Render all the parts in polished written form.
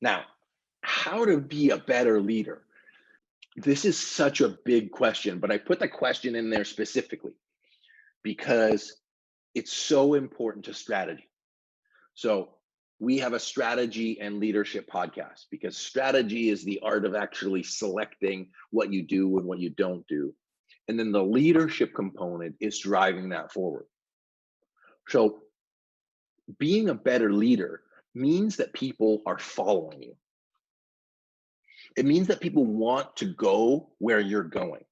Now, how to be a better leader? This is such a big question, but I put the question in there specifically because it's so important to strategy. So, we have a strategy and leadership podcast because strategy is the art of actually selecting what you do and what you don't do. And then the leadership component is driving that forward. So, being a better leader means that people are following you. It means that people want to go where you're going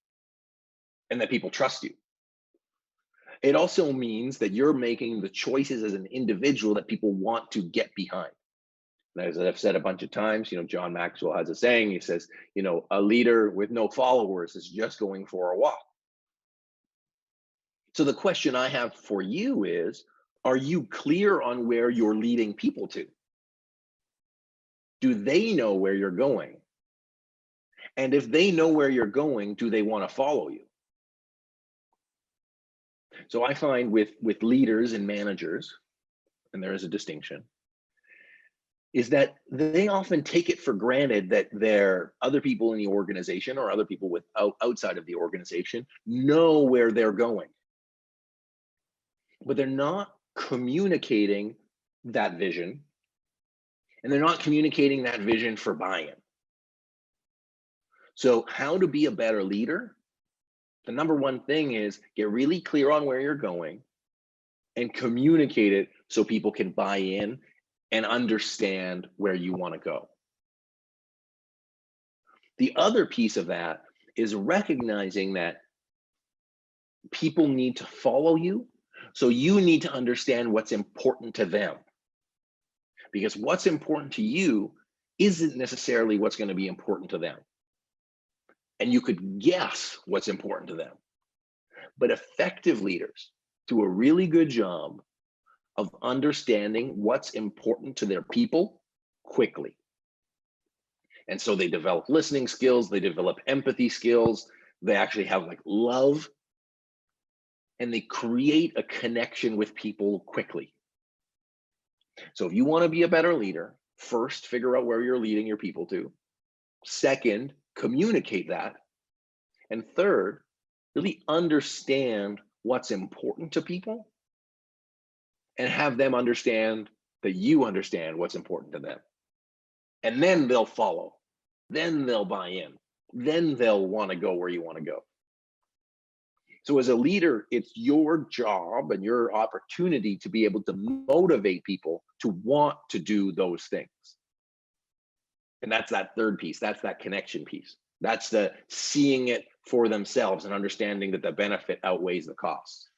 and that people trust you. It also means that you're making the choices as an individual that people want to get behind. And as I've said a bunch of times, John Maxwell has a saying. He says, a leader with no followers is just going for a walk. So the question I have for you is, are you clear on where you're leading people to? Do they know where you're going? And if they know where you're going, do they want to follow you? So I find with leaders and managers, and there is a distinction, is that they often take it for granted that their other people in the organization or other people outside of the organization know where they're going, but they're not communicating that vision, and they're not communicating that vision for buy-in. So how to be a better leader? The number one thing is get really clear on where you're going and communicate it so people can buy in and understand where you want to go. The other piece of that is recognizing that people need to follow you. So you need to understand what's important to them. Because what's important to you isn't necessarily what's going to be important to them. And you could guess what's important to them. But effective leaders do a really good job of understanding what's important to their people quickly. And so they develop listening skills, they develop empathy skills, they actually have like love, and they create a connection with people quickly. So if you want to be a better leader, first, figure out where you're leading your people to. Second, communicate that. And third, really understand what's important to people and have them understand that you understand what's important to them. And then they'll follow. Then they'll buy in. Then they'll want to go where you want to go. So as a leader, it's your job and your opportunity to be able to motivate people to want to do those things. And that's that third piece. That's that connection piece. That's the seeing it for themselves and understanding that the benefit outweighs the costs.